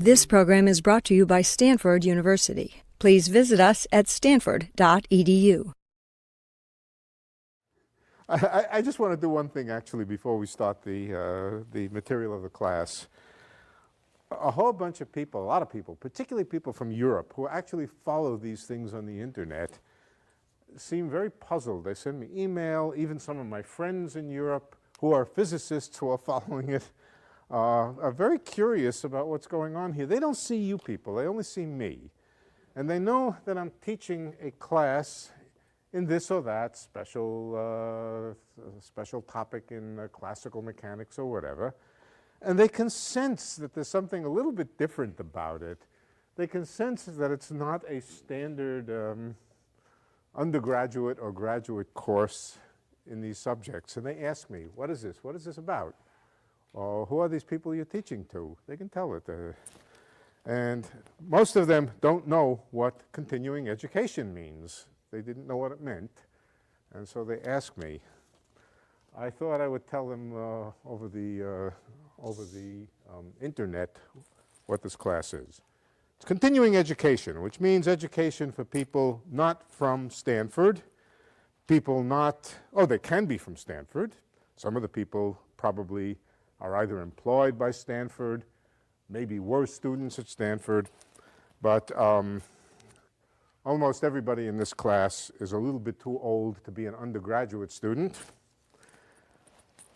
This program is brought to you by Stanford University. Please visit us at stanford.edu. I just want to do one thing actually before we start the material of the class. A whole bunch of people, a lot of people, particularly people from Europe who actually follow these things on the internet, seem very puzzled. They send me email, even some of my friends in Europe who are physicists who are following it are very curious about what's going on here. They don't see you people, they only see me. And they know that I'm teaching a class in this or that special topic in classical mechanics or whatever. And they can sense that there's something a little bit different about it. They can sense that it's not a standard undergraduate or graduate course in these subjects. And they ask me, what is this? What is this about? Or who are these people you're teaching to? They can tell it. And most of them don't know what continuing education means. They didn't know what it meant. And so they ask me. I thought I would tell them over the internet what this class is. It's continuing education, which means education for people not from Stanford, people not, oh, they can be from Stanford. Some of the people probably are either employed by Stanford, maybe were students at Stanford, but almost everybody in this class is a little bit too old to be an undergraduate student,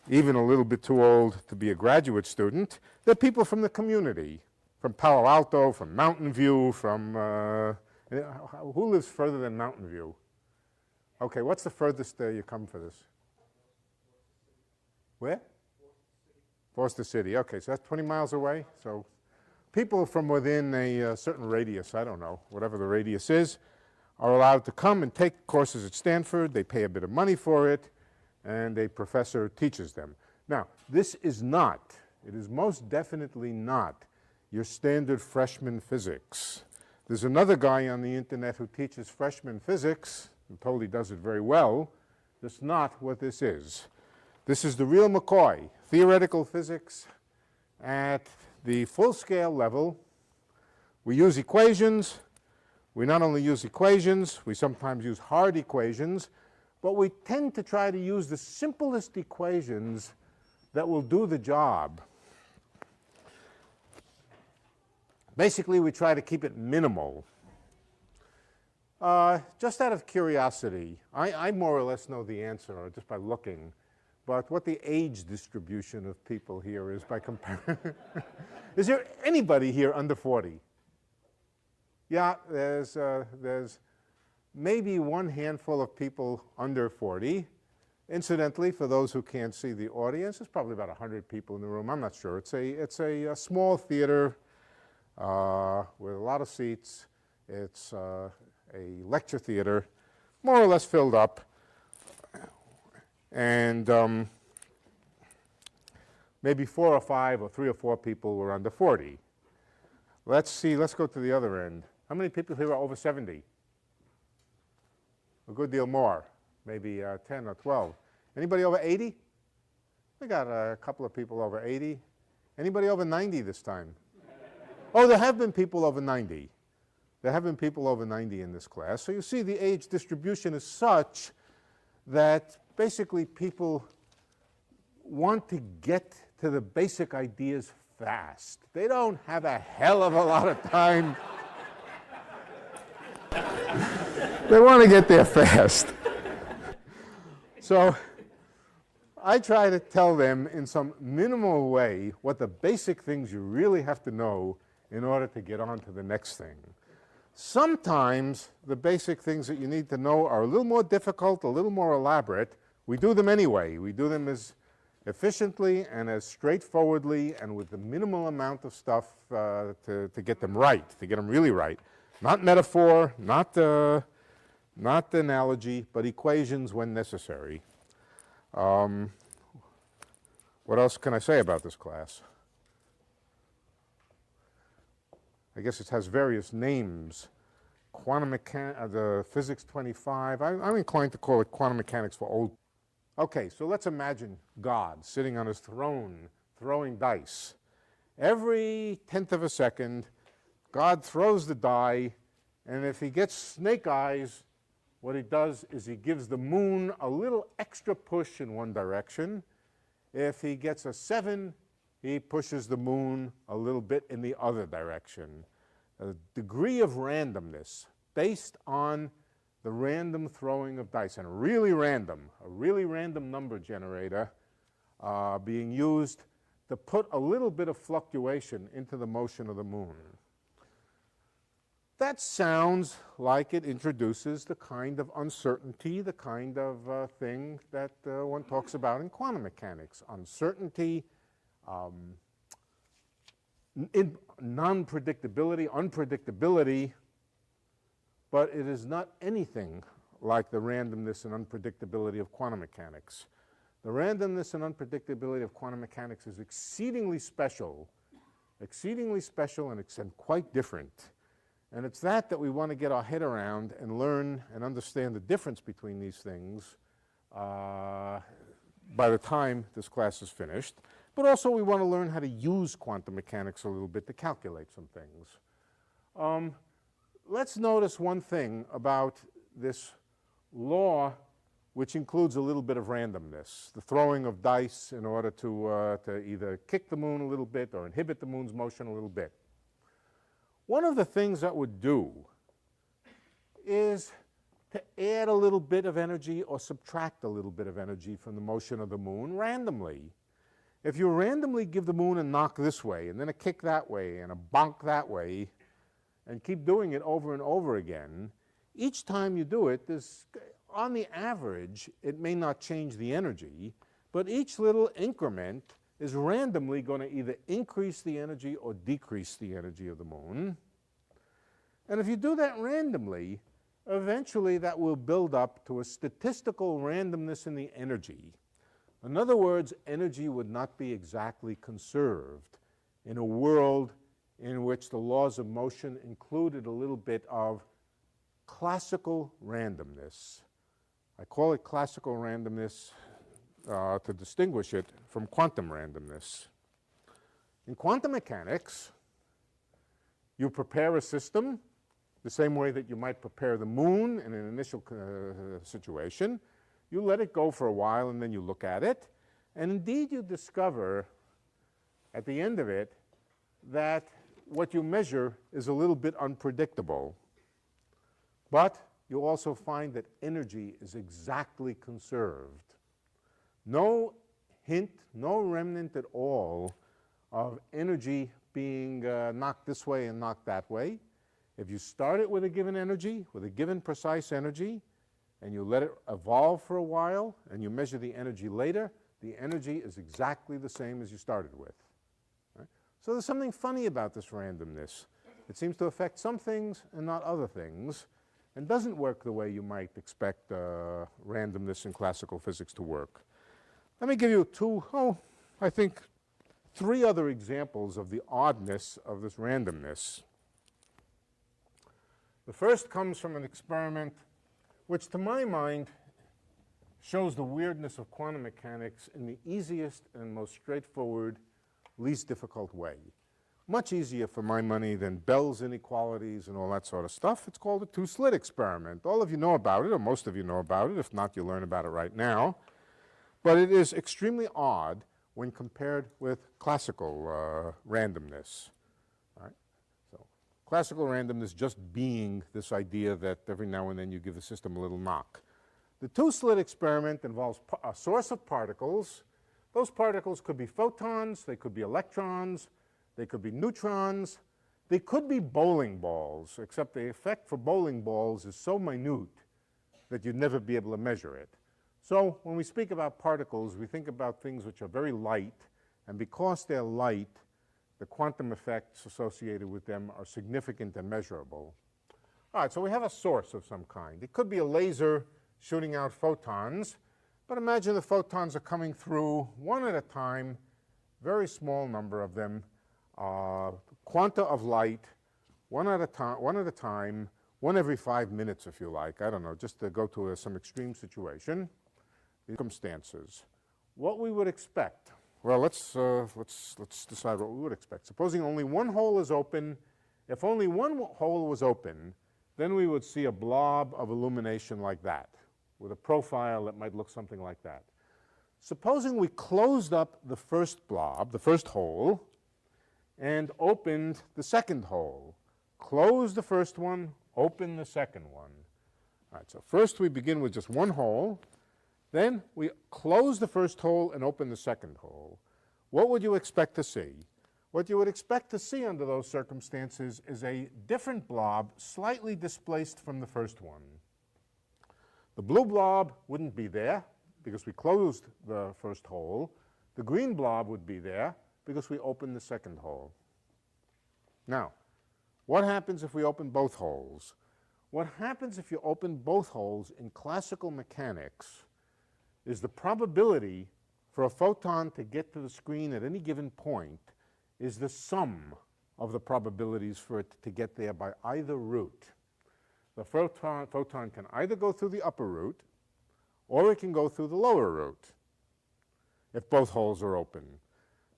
even a little bit too old to be a graduate student. They're people from the community, from Palo Alto, from Mountain View, from, who lives further than Mountain View? Okay, what's the furthest you come for this? Where? Foster City. Okay, so that's 20 miles away. So people from within a certain radius, I don't know, whatever the radius is, are allowed to come and take courses at Stanford. They pay a bit of money for it, and a professor teaches them. Now, this is not, it is most definitely not your standard freshman physics. There's another guy on the internet who teaches freshman physics, and totally does it very well. That's not what this is. This is the real McCoy, theoretical physics at the full-scale level. We use equations. We not only use equations, we sometimes use hard equations, but we tend to try to use the simplest equations that will do the job. Basically, we try to keep it minimal. Just out of curiosity, I more or less know the answer just by looking. But what the age distribution of people here is by comparison. Is there anybody here under 40? Yeah, there's maybe one handful of people under 40. Incidentally, for those who can't see the audience, there's probably about 100 people in the room. I'm not sure. It's a small theater with a lot of seats. It's a lecture theater, more or less filled up. And maybe 4 or 5 or 3 or 4 people were under 40. Let's see, let's go to the other end. How many people here are over 70? A good deal more, maybe 10 or 12. Anybody over 80? We got a couple of people over 80. Anybody over 90 this time? Oh, there have been people over 90. There have been people over 90 in this class. So you see the age distribution is such that basically people want to get to the basic ideas fast. They don't have a hell of a lot of time. They want to get there fast. So I try to tell them in some minimal way what the basic things you really have to know in order to get on to the next thing. Sometimes the basic things that you need to know are a little more difficult, a little more elaborate. We do them anyway. We do them as efficiently and as straightforwardly and with the minimal amount of stuff to get them right, to get them really right. Not metaphor, not analogy, but equations when necessary. What else can I say about this class? I guess it has various names. Quantum mechanics, the physics 25. I'm inclined to call it quantum mechanics for old. Okay, so let's imagine God sitting on his throne, throwing dice. Every tenth of a second, God throws the die, and if he gets snake eyes, what he does is he gives the moon a little extra push in one direction. If he gets a 7, he pushes the moon a little bit in the other direction. A degree of randomness based on the random throwing of dice, and a really random number generator being used to put a little bit of fluctuation into the motion of the moon. That sounds like it introduces the kind of uncertainty, the kind of thing that one talks about in quantum mechanics. Uncertainty, non-predictability, unpredictability, but it is not anything like the randomness and unpredictability of quantum mechanics. The randomness and unpredictability of quantum mechanics is exceedingly special and quite different. And it's that we want to get our head around and learn and understand the difference between these things by the time this class is finished. But also we want to learn how to use quantum mechanics a little bit to calculate some things. Let's notice one thing about this law, which includes a little bit of randomness, the throwing of dice in order to either kick the moon a little bit or inhibit the moon's motion a little bit. One of the things that would do is to add a little bit of energy or subtract a little bit of energy from the motion of the moon randomly. If you randomly give the moon a knock this way and then a kick that way and a bonk that way and keep doing it over and over again, each time you do it, on the average, it may not change the energy, but each little increment is randomly going to either increase the energy or decrease the energy of the moon. And if you do that randomly, eventually that will build up to a statistical randomness in the energy. In other words, energy would not be exactly conserved in a world in which the laws of motion included a little bit of classical randomness. I call it classical randomness to distinguish it from quantum randomness. In quantum mechanics, you prepare a system the same way that you might prepare the moon in an initial situation. You let it go for a while and then you look at it. And indeed you discover at the end of it that what you measure is a little bit unpredictable. But you also find that energy is exactly conserved. No hint, no remnant at all of energy being knocked this way and knocked that way. If you start it with a given energy, with a given precise energy, and you let it evolve for a while, and you measure the energy later, the energy is exactly the same as you started with. Right? So there's something funny about this randomness. It seems to affect some things and not other things, and doesn't work the way you might expect randomness in classical physics to work. Let me give you three other examples of the oddness of this randomness. The first comes from an experiment which, to my mind, shows the weirdness of quantum mechanics in the easiest and most straightforward, least difficult way. Much easier for my money than Bell's inequalities and all that sort of stuff. It's called a two-slit experiment. All of you know about it, or most of you know about it. If not, you'll learn about it right now. But it is extremely odd when compared with classical randomness. All right? So classical randomness just being this idea that every now and then you give the system a little knock. The two-slit experiment involves a source of particles. Those particles could be photons, they could be electrons, they could be neutrons, they could be bowling balls, except the effect for bowling balls is so minute that you'd never be able to measure it. So when we speak about particles, we think about things which are very light, and because they're light, the quantum effects associated with them are significant and measurable. All right, so we have a source of some kind. It could be a laser shooting out photons, but imagine the photons are coming through one at a time, very small number of them, quanta of light, one at a time, one every 5 minutes if you like, I don't know, just to go to some extreme situation, circumstances. What we would expect Well, let's decide what we would expect. Supposing only one hole is open, if only one hole was open, then we would see a blob of illumination like that, with a profile that might look something like that. Supposing we closed up the first blob, the first hole, and opened the second hole. Close the first one, open the second one. All right, so first we begin with just one hole. Then we close the first hole and open the second hole. What would you expect to see? What you would expect to see under those circumstances is a different blob slightly displaced from the first one. The blue blob wouldn't be there because we closed the first hole. The green blob would be there because we opened the second hole. Now, what happens if we open both holes? What happens if you open both holes in classical mechanics is the probability for a photon to get to the screen at any given point is the sum of the probabilities for it to get there by either route. The photon can either go through the upper route or it can go through the lower route if both holes are open.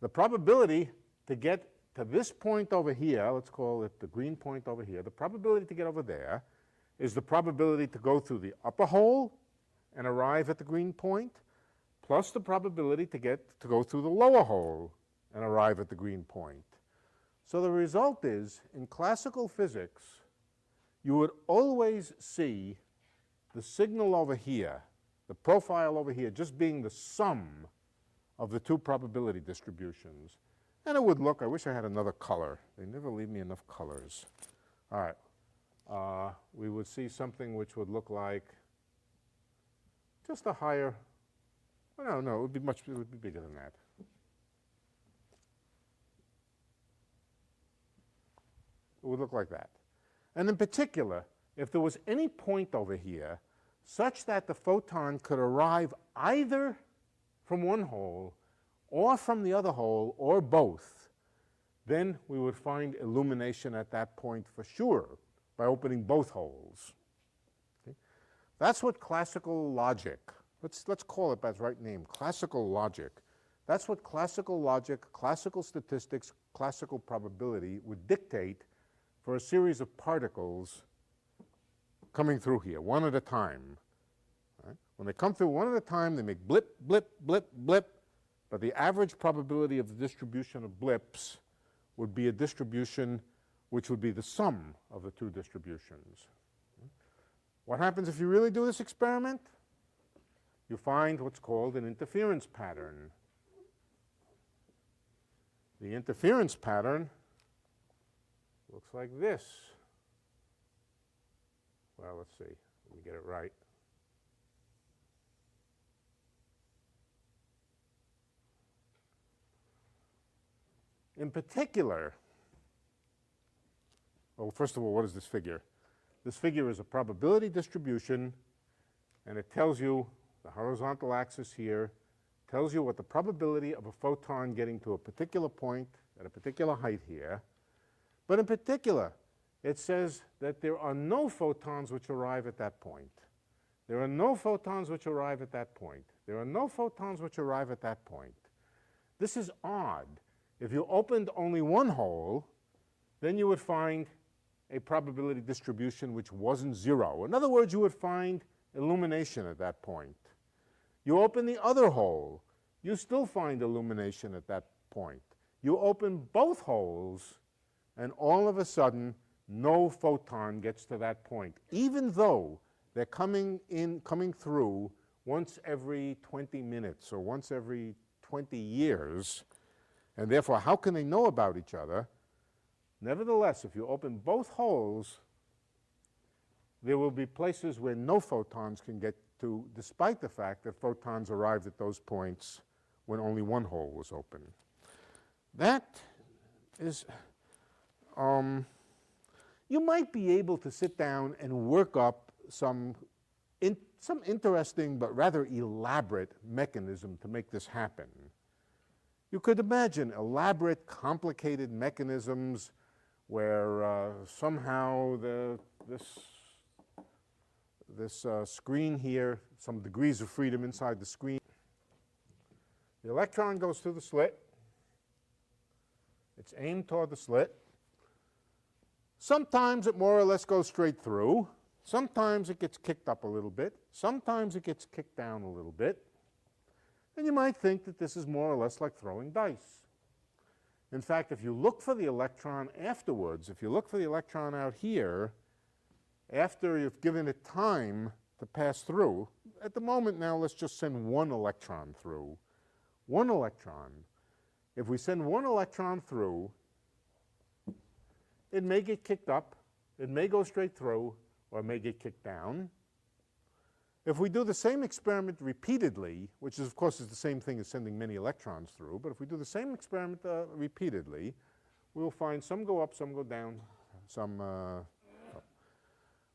The probability to get to this point over here, let's call it the green point over here, the probability to get over there is the probability to go through the upper hole and arrive at the green point, plus the probability to go through the lower hole and arrive at the green point. So the result is, in classical physics, you would always see the signal over here, the profile over here, just being the sum of the two probability distributions. And it would look, I wish I had another color. They never leave me enough colors. All right. We would see something which would look like just a higher, well, no, it would be bigger than that. It would look like that. And in particular, if there was any point over here such that the photon could arrive either from one hole or from the other hole or both, then we would find illumination at that point for sure by opening both holes. Okay? That's what classical logic, let's call it by its right name, classical logic. That's what classical logic, classical statistics, classical probability would dictate for a series of particles coming through here, one at a time. Right? When they come through one at a time, they make blip, blip, blip, blip, but the average probability of the distribution of blips would be a distribution which would be the sum of the two distributions. What happens if you really do this experiment? You find what's called an interference pattern. The interference pattern looks like this. Well, let's see. Let me get it right. In particular, well, first of all, what is this figure? This figure is a probability distribution, and it tells you the horizontal axis here tells you what the probability of a photon getting to a particular point at a particular height here. But in particular, it says that there are no photons which arrive at that point. There are no photons which arrive at that point. There are no photons which arrive at that point. This is odd. If you opened only one hole, then you would find a probability distribution which wasn't zero. In other words, you would find illumination at that point. You open the other hole, you still find illumination at that point. You open both holes, and all of a sudden, no photon gets to that point, even though they're coming through once every 20 minutes or once every 20 years. And therefore, how can they know about each other? Nevertheless, if you open both holes, there will be places where no photons can get to, despite the fact that photons arrived at those points when only one hole was open. That is, you might be able to sit down and work up some interesting but rather elaborate mechanism to make this happen. You could imagine elaborate, complicated mechanisms where somehow this screen here, some degrees of freedom inside the screen. The electron goes through the slit. It's aimed toward the slit. Sometimes it more or less goes straight through. Sometimes it gets kicked up a little bit. Sometimes it gets kicked down a little bit. And you might think that this is more or less like throwing dice. In fact, if you look for the electron afterwards, if you look for the electron out here, after you've given it time to pass through, at the moment now let's just send one electron through. One electron. If we send one electron through, it may get kicked up, it may go straight through, or it may get kicked down. If we do the same experiment repeatedly, which is, of course is the same thing as sending many electrons through, but if we do the same experiment repeatedly, we'll find some go up, some go down, some up.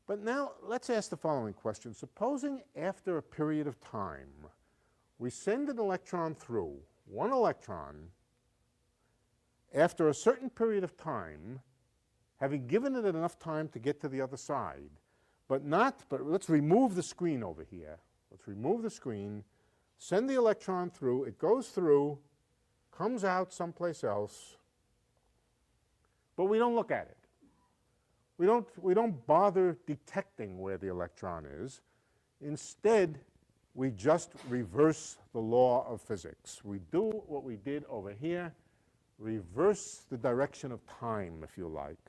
But now let's ask the following question. Supposing after a period of time, we send an electron through, one electron, after a certain period of time, having given it enough time to get to the other side, but let's remove the screen over here. Let's remove the screen, send the electron through, it goes through, comes out someplace else, but we don't look at it. We don't bother detecting where the electron is. Instead, we just reverse the law of physics. We do what we did over here, reverse the direction of time, if you like.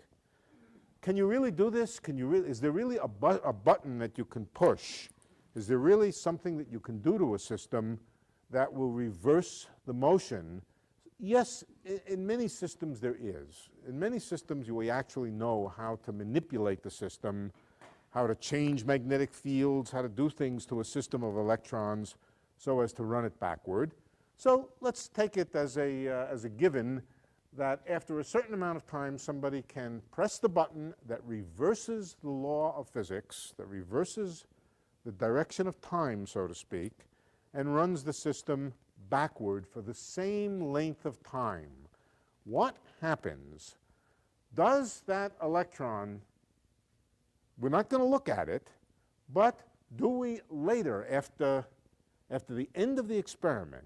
Can you really do this? Is there really a button that you can push? Is there really something that you can do to a system that will reverse the motion? Yes, in many systems there is. In many systems we actually know how to manipulate the system, how to change magnetic fields, how to do things to a system of electrons so as to run it backward. So let's take it as a given that after a certain amount of time somebody can press the button that reverses the law of physics, that reverses the direction of time, so to speak, and runs the system backward for the same length of time. What happens? Does that electron, we're not going to look at it, but do we later, after the end of the experiment,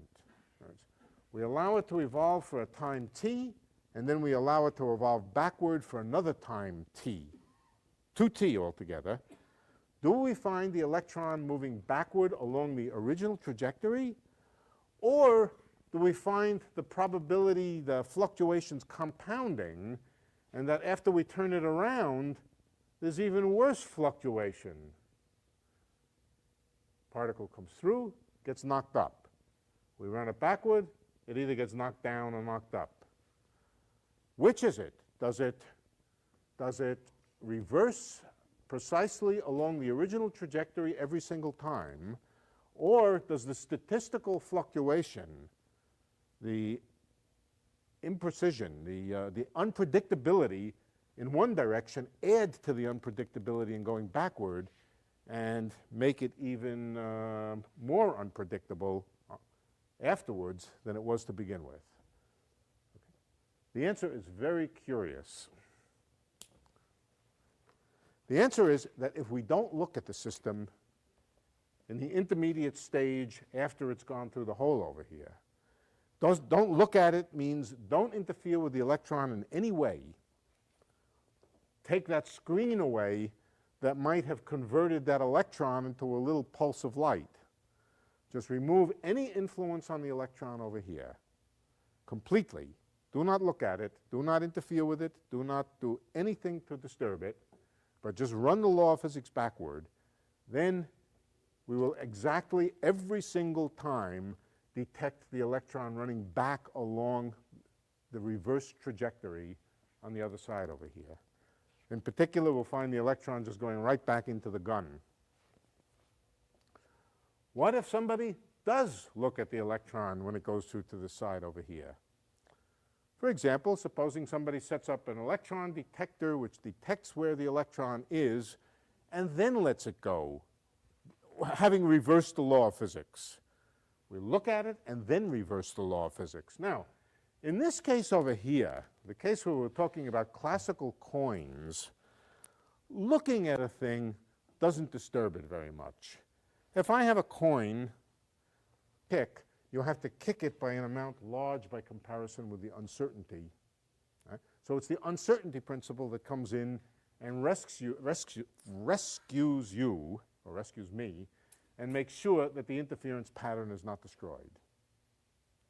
we allow it to evolve for a time t, and then we allow it to evolve backward for another time t, 2t altogether. Do we find the electron moving backward along the original trajectory? Or do we find the probability, the fluctuations compounding, and that after we turn it around, there's even worse fluctuation? Particle comes through, gets knocked up. We run it backward, it either gets knocked down or knocked up. Which is it? Does it reverse precisely along the original trajectory every single time, or does the statistical fluctuation, the imprecision, the unpredictability in one direction add to the unpredictability in going backward and make it even more unpredictable afterwards than it was to begin with? Okay. The answer is very curious. The answer is that if we don't look at the system in the intermediate stage after it's gone through the hole over here, don't look at it means don't interfere with the electron in any way. Take that screen away that might have converted that electron into a little pulse of light. Just remove any influence on the electron over here completely. Do not look at it. Do not interfere with it. Do not do anything to disturb it, but just run the law of physics backward. Then we will exactly every single time detect the electron running back along the reverse trajectory on the other side over here. In particular, we'll find the electron just going right back into the gun. What if somebody does look at the electron when it goes through to the side over here? For example, supposing somebody sets up an electron detector which detects where the electron is and then lets it go, having reversed the law of physics. We look at it and then reverse the law of physics. Now, in this case over here, the case where we're talking about classical coins, looking at a thing doesn't disturb it very much. If I have a coin pick, you'll have to kick it by an amount large by comparison with the uncertainty. Right? So it's the uncertainty principle that comes in and rescues you, or rescues me, and makes sure that the interference pattern is not destroyed.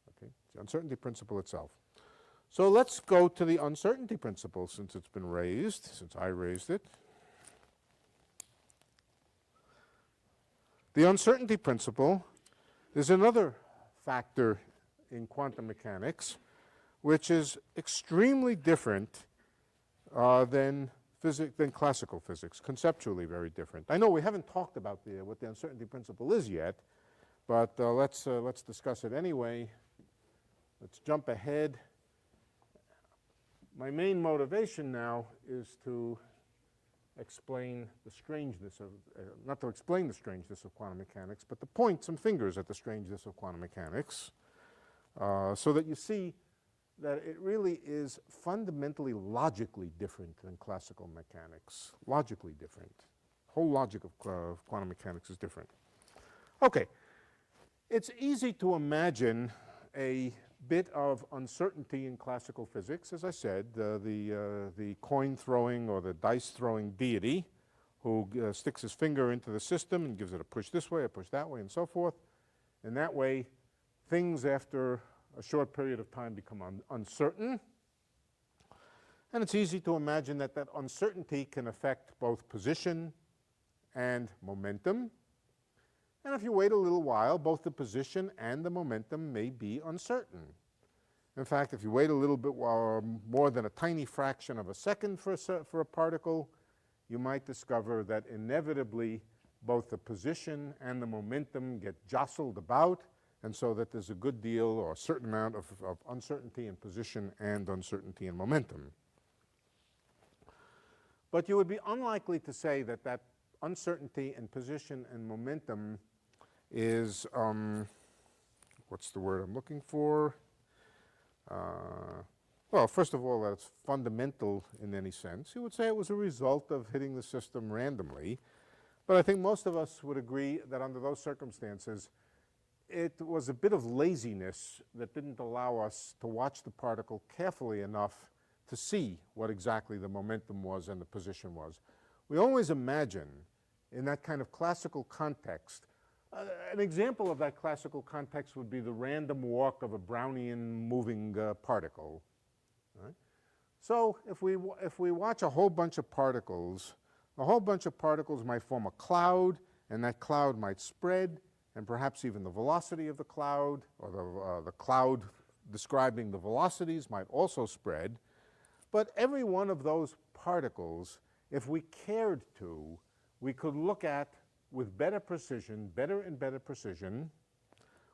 Okay? It's the uncertainty principle itself. So let's go to the uncertainty principle since it's been raised, since I raised it. The uncertainty principle is another factor in quantum mechanics which is extremely different than classical physics, conceptually very different. I know we haven't talked about what the uncertainty principle is yet, but let's discuss it anyway. Let's jump ahead. My main motivation now is to explain the strangeness of, not to explain the strangeness of quantum mechanics, but to point some fingers at the strangeness of quantum mechanics so that you see that it really is fundamentally logically different than classical mechanics. Logically different. The whole logic of quantum mechanics is different. Okay, it's easy to imagine a bit of uncertainty in classical physics. As I said, the coin-throwing or the dice-throwing deity who sticks his finger into the system and gives it a push this way, a push that way, and so forth. And that way, things after a short period of time become uncertain. And it's easy to imagine that that uncertainty can affect both position and momentum. And if you wait a little while, both the position and the momentum may be uncertain. In fact, if you wait a little bit more than a tiny fraction of a second for a particle, you might discover that inevitably both the position and the momentum get jostled about, and so that there's a good deal or a certain amount of uncertainty in position and uncertainty in momentum. But you would be unlikely to say that that uncertainty in position and momentum is, what's the word I'm looking for? Well, first of all, that it's fundamental in any sense. You would say it was a result of hitting the system randomly. But I think most of us would agree that under those circumstances, it was a bit of laziness that didn't allow us to watch the particle carefully enough to see what exactly the momentum was and the position was. We always imagine in that kind of classical context, an example of that classical context would be the random walk of a Brownian moving particle. Right? So if we watch a whole bunch of particles, a whole bunch of particles might form a cloud, and that cloud might spread, and perhaps even the velocity of the cloud, or the cloud describing the velocities might also spread. But every one of those particles, if we cared to, we could look at with better precision, better and better precision.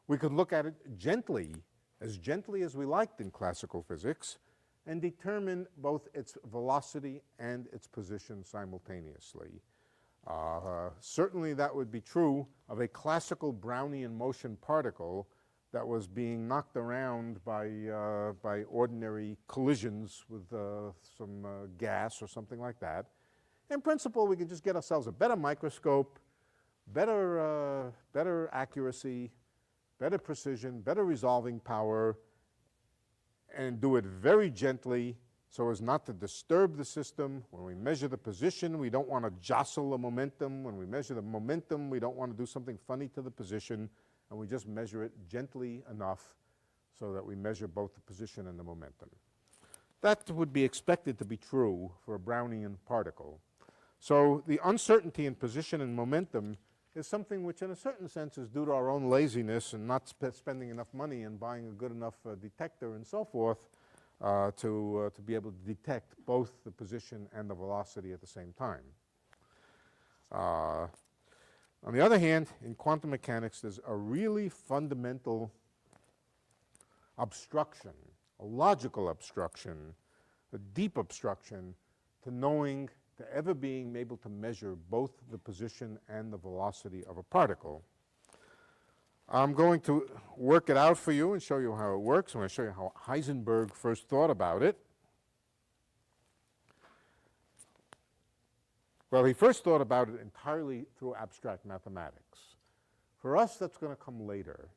We could look at it gently as we liked in classical physics, and determine both its velocity and its position simultaneously. Certainly that would be true of a classical Brownian motion particle that was being knocked around by ordinary collisions with some gas or something like that. In principle, we could just get ourselves a better microscope, better accuracy, better precision, better resolving power, and do it very gently so as not to disturb the system. When we measure the position, we don't want to jostle the momentum. When we measure the momentum, we don't want to do something funny to the position, and we just measure it gently enough so that we measure both the position and the momentum. That would be expected to be true for a Brownian particle. So the uncertainty in position and momentum is something which in a certain sense is due to our own laziness and not spending enough money and buying a good enough detector and so forth to be able to detect both the position and the velocity at the same time. On the other hand, in quantum mechanics, there's a really fundamental obstruction, a logical obstruction, a deep obstruction to ever being able to measure both the position and the velocity of a particle. I'm going to work it out for you and show you how it works. I'm going to show you how Heisenberg first thought about it. Well, he first thought about it entirely through abstract mathematics. For us, that's going to come later.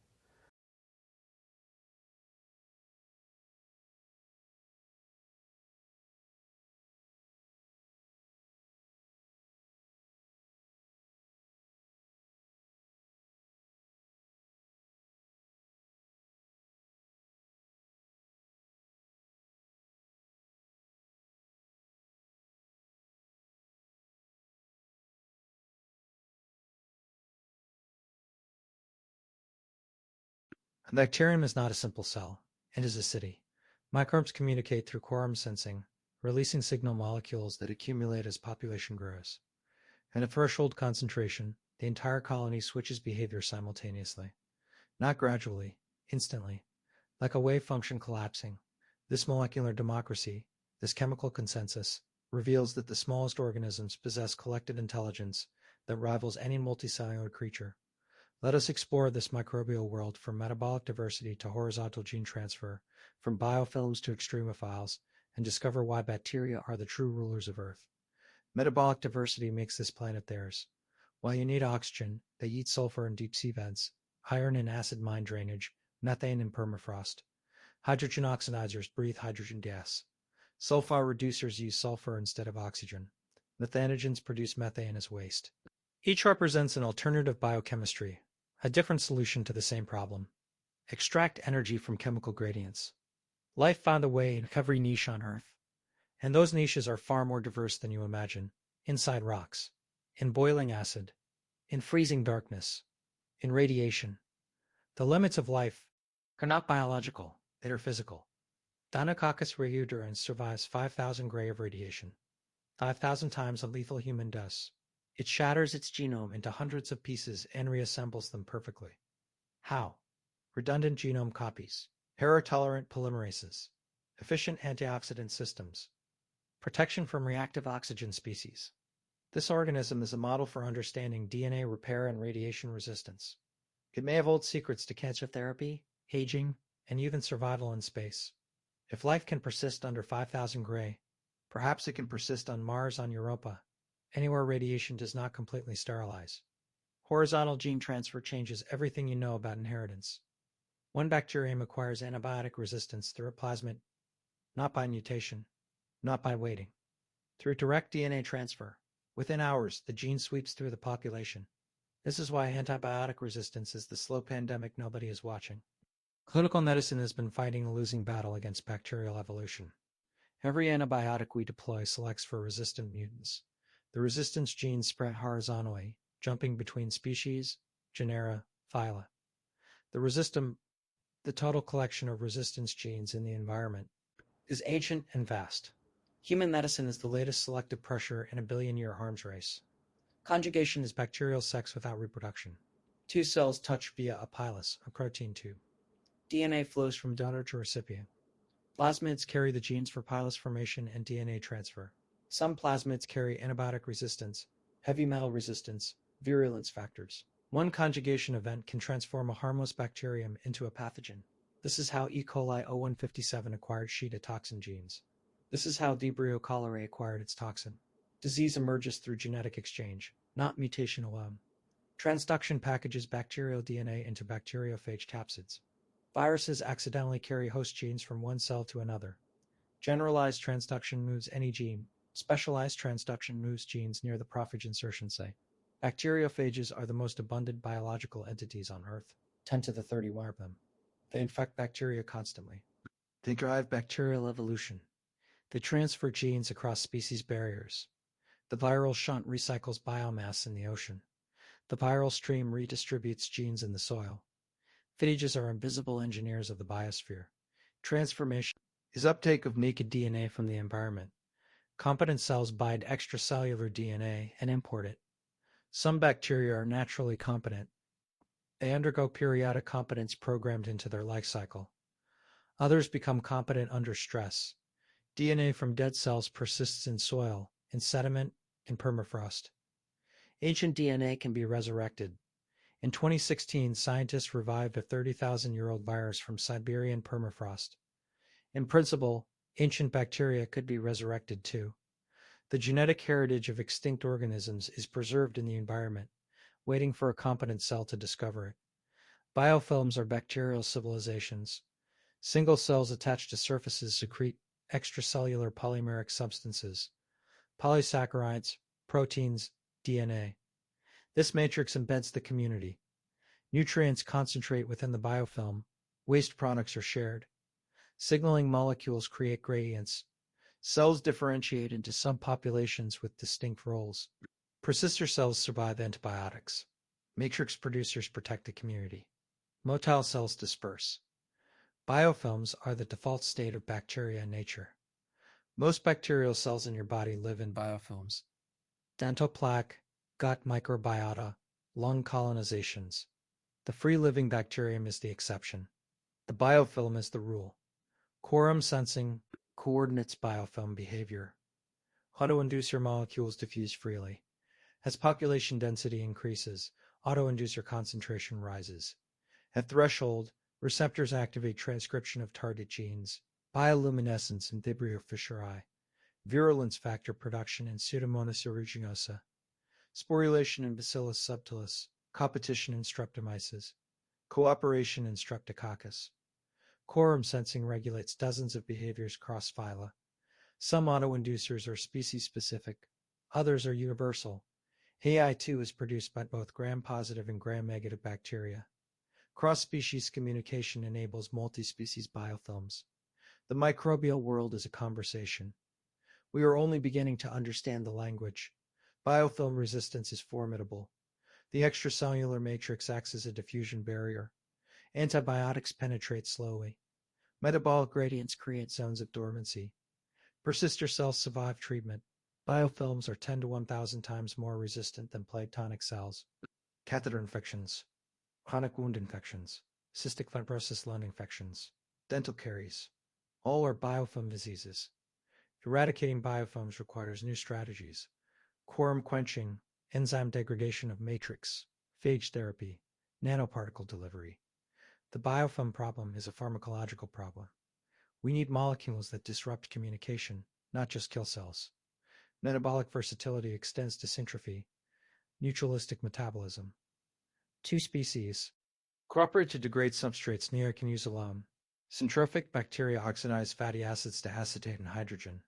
A bacterium is not a simple cell. It is a city. Microbes communicate through quorum sensing, releasing signal molecules that accumulate as population grows. At a threshold concentration, the entire colony switches behavior simultaneously. Not gradually, instantly, like a wave function collapsing. This molecular democracy, this chemical consensus, reveals that the smallest organisms possess collective intelligence that rivals any multicellular creature. Let us explore this microbial world from metabolic diversity to horizontal gene transfer, from biofilms to extremophiles, and discover why bacteria are the true rulers of Earth. Metabolic diversity makes this planet theirs. While you need oxygen, they eat sulfur in deep sea vents, iron in acid mine drainage, methane in permafrost. Hydrogen oxidizers breathe hydrogen gas. Sulfur reducers use sulfur instead of oxygen. Methanogens produce methane as waste. Each represents an alternative biochemistry, a different solution to the same problem. Extract energy from chemical gradients. Life found a way in every niche on Earth. And those niches are far more diverse than you imagine. Inside rocks, in boiling acid, in freezing darkness, in radiation. The limits of life are not biological, they are physical. Deinococcus reutherans survives 5,000 gray of radiation, 5,000 times a lethal human dose. It shatters its genome into hundreds of pieces and reassembles them perfectly. How? Redundant genome copies, error-tolerant polymerases, efficient antioxidant systems, protection from reactive oxygen species. This organism is a model for understanding DNA repair and radiation resistance. It may have old secrets to cancer therapy, aging, and even survival in space. If life can persist under 5,000 gray, perhaps it can persist on Mars, on Europa, anywhere radiation does not completely sterilize. Horizontal gene transfer changes everything you know about inheritance. One bacterium acquires antibiotic resistance through a plasmid, not by mutation, not by waiting. Through direct DNA transfer, within hours, the gene sweeps through the population. This is why antibiotic resistance is the slow pandemic nobody is watching. Clinical medicine has been fighting a losing battle against bacterial evolution. Every antibiotic we deploy selects for resistant mutants. The resistance genes spread horizontally, jumping between species, genera, phyla. The total collection of resistance genes in the environment is ancient and vast. Human medicine is the latest selective pressure in a billion-year arms race. Conjugation is bacterial sex without reproduction. Two cells touch via a pilus, a protein tube. DNA flows from donor to recipient. Plasmids carry the genes for pilus formation and DNA transfer. Some plasmids carry antibiotic resistance, heavy metal resistance, virulence factors. One conjugation event can transform a harmless bacterium into a pathogen. This is how E. coli O157 acquired Shida toxin genes. This is how Vibrio cholerae acquired its toxin. Disease emerges through genetic exchange, not mutation alone. Transduction packages bacterial DNA into bacteriophage capsids. Viruses accidentally carry host genes from one cell to another. Generalized transduction moves any gene. Specialized transduction moves genes near the prophage insertion site. Bacteriophages are the most abundant biological entities on Earth, 10 to the 31 of them. They infect bacteria constantly. They drive bacterial evolution. They transfer genes across species barriers. The viral shunt recycles biomass in the ocean. The viral stream redistributes genes in the soil. Phages are invisible engineers of the biosphere. Transformation is uptake of naked DNA from the environment. Competent cells bind extracellular DNA and import it. Some bacteria are naturally competent. They undergo periodic competence programmed into their life cycle. Others become competent under stress. DNA from dead cells persists in soil, in sediment, in permafrost. Ancient DNA can be resurrected. In 2016, scientists revived a 30,000-year-old virus from Siberian permafrost. In principle, ancient bacteria could be resurrected too. The genetic heritage of extinct organisms is preserved in the environment, waiting for a competent cell to discover it. Biofilms are bacterial civilizations. Single cells attached to surfaces secrete extracellular polymeric substances, polysaccharides, proteins, DNA. This matrix embeds the community. Nutrients concentrate within the biofilm. Waste products are shared. Signaling molecules create gradients. Cells differentiate into subpopulations with distinct roles. Persister cells survive antibiotics. Matrix producers protect the community. Motile cells disperse. Biofilms are the default state of bacteria in nature. Most bacterial cells in your body live in biofilms. Dental plaque, gut microbiota, lung colonizations. The free-living bacterium is the exception. The biofilm is the rule. Quorum sensing coordinates biofilm behavior. Autoinducer molecules diffuse freely. As population density increases, autoinducer concentration rises. At threshold, receptors activate transcription of target genes, bioluminescence in Vibrio fischeri, virulence factor production in Pseudomonas aeruginosa, sporulation in Bacillus subtilis, competition in Streptomyces, cooperation in Streptococcus. Quorum sensing regulates dozens of behaviors cross phyla. Some autoinducers are species-specific, others are universal. AI2 is produced by both gram-positive and gram-negative bacteria. Cross-species communication enables multi-species biofilms. The microbial world is a conversation. We are only beginning to understand the language. Biofilm resistance is formidable. The extracellular matrix acts as a diffusion barrier. Antibiotics penetrate slowly. Metabolic gradients create zones of dormancy. Persister cells survive treatment. Biofilms are 10 to 1,000 times more resistant than planktonic cells. Catheter infections, chronic wound infections, cystic fibrosis lung infections, dental caries, all are biofilm diseases. Eradicating biofilms requires new strategies. Quorum quenching, enzyme degradation of matrix, phage therapy, nanoparticle delivery. The biofilm problem is a pharmacological problem. We need molecules that disrupt communication, not just kill cells. Metabolic versatility extends to syntrophy, mutualistic metabolism. Two species cooperate to degrade substrates neither can use alone. Syntrophic bacteria oxidize fatty acids to acetate and hydrogen.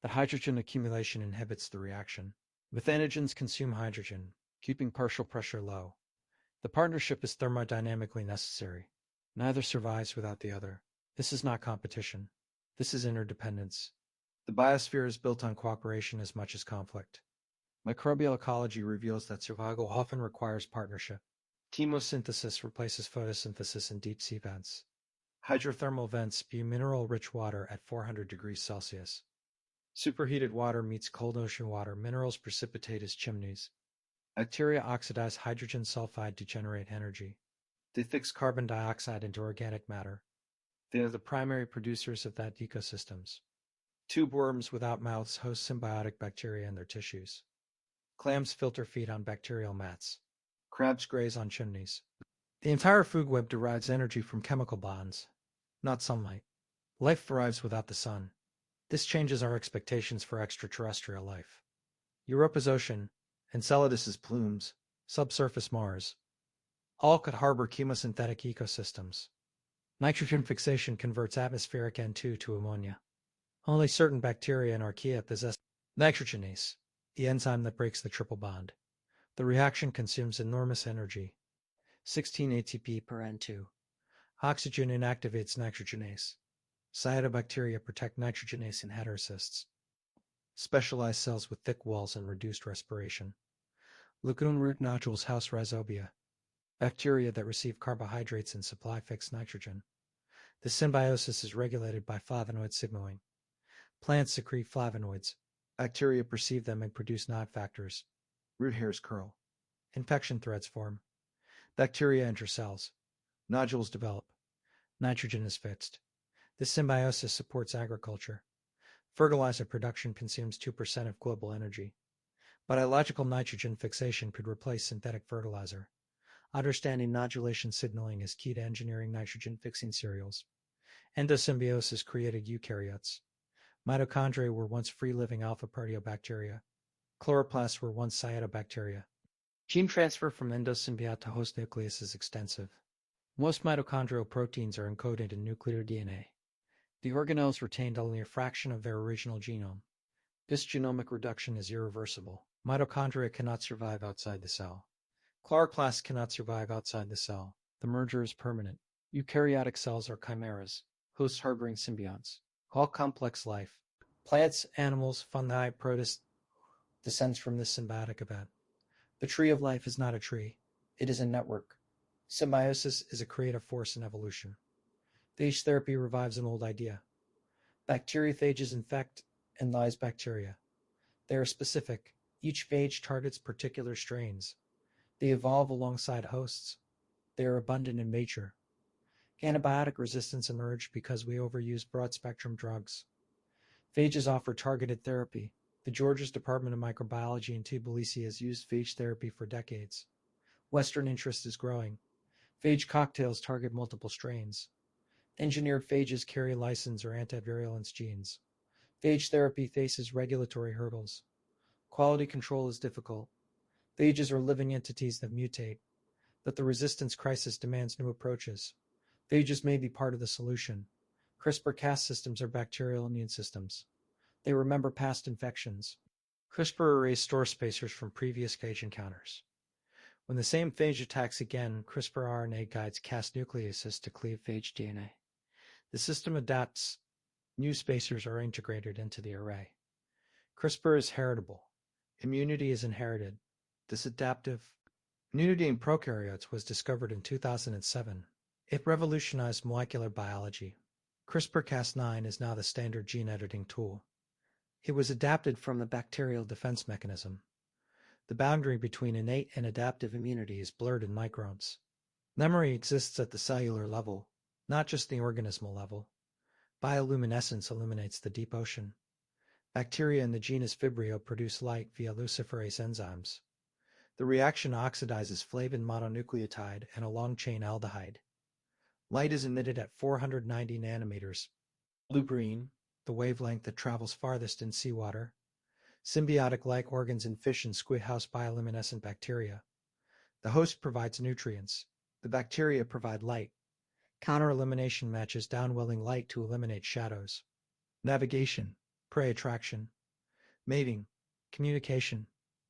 The hydrogen accumulation inhibits the reaction. Methanogens consume hydrogen, keeping partial pressure low. The partnership is thermodynamically necessary. Neither survives without the other. This is not competition. This is interdependence. The biosphere is built on cooperation as much as conflict. Microbial ecology reveals that survival often requires partnership. Chemosynthesis replaces photosynthesis in deep-sea vents. Hydrothermal vents spew mineral-rich water at 400 degrees Celsius. Superheated water meets cold ocean water. Minerals precipitate as chimneys. Bacteria oxidize hydrogen sulfide to generate energy. They fix carbon dioxide into organic matter. They are the primary producers of that ecosystems. Tube worms without mouths host symbiotic bacteria in their tissues. Clams filter feed on bacterial mats. Crabs graze on chimneys. The entire food web derives energy from chemical bonds, not sunlight. Life thrives without the sun. This changes our expectations for extraterrestrial life. Europa's ocean, Enceladus's plumes, subsurface Mars, all could harbor chemosynthetic ecosystems. Nitrogen fixation converts atmospheric N2 to ammonia. Only certain bacteria and archaea possess nitrogenase, the enzyme that breaks the triple bond. The reaction consumes enormous energy, 16 ATP per N2. Oxygen inactivates nitrogenase. Cyanobacteria protect nitrogenase in heterocysts. Specialized cells with thick walls and reduced respiration. Lagoon root nodules house rhizobia, bacteria that receive carbohydrates and supply fixed nitrogen. The symbiosis is regulated by flavonoid signaling. Plants secrete flavonoids. Bacteria perceive them and produce nod factors. Root hairs curl. Infection threads form. Bacteria enter cells. Nodules develop. Nitrogen is fixed. This symbiosis supports agriculture. Fertilizer production consumes 2% of global energy. Biological nitrogen fixation could replace synthetic fertilizer. Understanding nodulation signaling is key to engineering nitrogen-fixing cereals. Endosymbiosis created eukaryotes. Mitochondria were once free-living alpha-proteobacteria. Chloroplasts were once cyanobacteria. Gene transfer from endosymbiote to host nucleus is extensive. Most mitochondrial proteins are encoded in nuclear DNA. The organelles retained only a fraction of their original genome. This genomic reduction is irreversible. Mitochondria cannot survive outside the cell. Chloroplasts cannot survive outside the cell. The merger is permanent. Eukaryotic cells are chimeras, hosts harboring symbionts. All complex life, plants, animals, fungi, protists, descends from this symbiotic event. The tree of life is not a tree. It is a network. Symbiosis is a creative force in evolution. Phage therapy revives an old idea. Bacteriophages infect and lyse bacteria. They are specific. Each phage targets particular strains. They evolve alongside hosts. They are abundant in nature. Antibiotic resistance emerged because we overuse broad-spectrum drugs. Phages offer targeted therapy. The Georgia's Department of Microbiology in Tbilisi has used phage therapy for decades. Western interest is growing. Phage cocktails target multiple strains. Engineered phages carry lysins or antivirulence genes. Phage therapy faces regulatory hurdles. Quality control is difficult. Phages are living entities that mutate, but the resistance crisis demands new approaches. Phages may be part of the solution. CRISPR-Cas systems are bacterial immune systems. They remember past infections. CRISPR erased store spacers from previous phage encounters. When the same phage attacks again, CRISPR RNA guides Cas nucleases to cleave phage DNA. The system adapts. New spacers are integrated into the array. CRISPR is heritable. Immunity is inherited. This adaptive immunity in prokaryotes was discovered in 2007. It revolutionized molecular biology. CRISPR-Cas9 is now the standard gene editing tool. It was adapted from the bacterial defense mechanism. The boundary between innate and adaptive immunity is blurred in microbes. Memory exists at the cellular level, not just the organismal level. Bioluminescence illuminates the deep ocean. Bacteria in the genus Vibrio produce light via luciferase enzymes. The reaction oxidizes flavin mononucleotide and a long-chain aldehyde. Light is emitted at 490 nanometers. Blue-green, the wavelength that travels farthest in seawater. Symbiotic-like organs in fish and squid house bioluminescent bacteria. The host provides nutrients. The bacteria provide light. Counter-elimination matches downwelling light to eliminate shadows. Navigation, prey attraction. Mating, communication.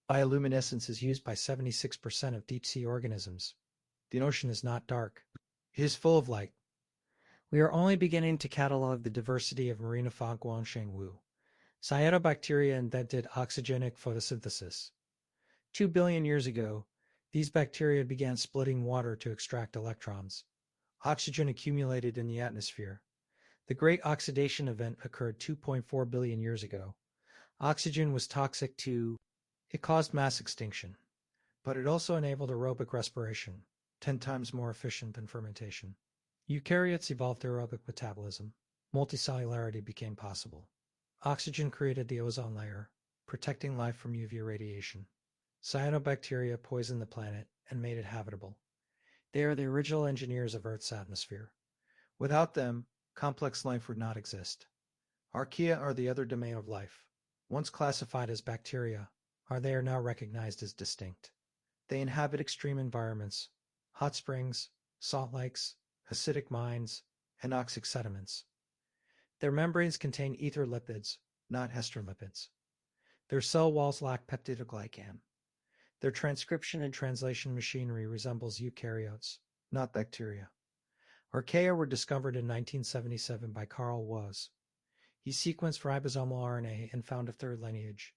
Bioluminescence is used by 76% of deep-sea organisms. The ocean is not dark. It is full of light. We are only beginning to catalog the diversity of marinophage Guangsheng Wu. Cyanobacteria invented oxygenic photosynthesis. 2 billion years ago, these bacteria began splitting water to extract electrons. Oxygen accumulated in the atmosphere. The Great Oxidation Event occurred 2.4 billion years ago. Oxygen was toxic to. It caused mass extinction, but it also enabled aerobic respiration, 10 times more efficient than fermentation. Eukaryotes evolved aerobic metabolism. Multicellularity became possible. Oxygen created the ozone layer, protecting life from UV radiation. Cyanobacteria poisoned the planet and made it habitable. They are the original engineers of Earth's atmosphere. Without them, complex life would not exist. Archaea are the other domain of life. Once classified as bacteria, they are now recognized as distinct. They inhabit extreme environments, hot springs, salt lakes, acidic mines, and anoxic sediments. Their membranes contain ether lipids, not ester lipids. Their cell walls lack peptidoglycan. Their transcription and translation machinery resembles eukaryotes, not bacteria. Archaea were discovered in 1977 by Carl Woese. He sequenced ribosomal RNA and found a third lineage.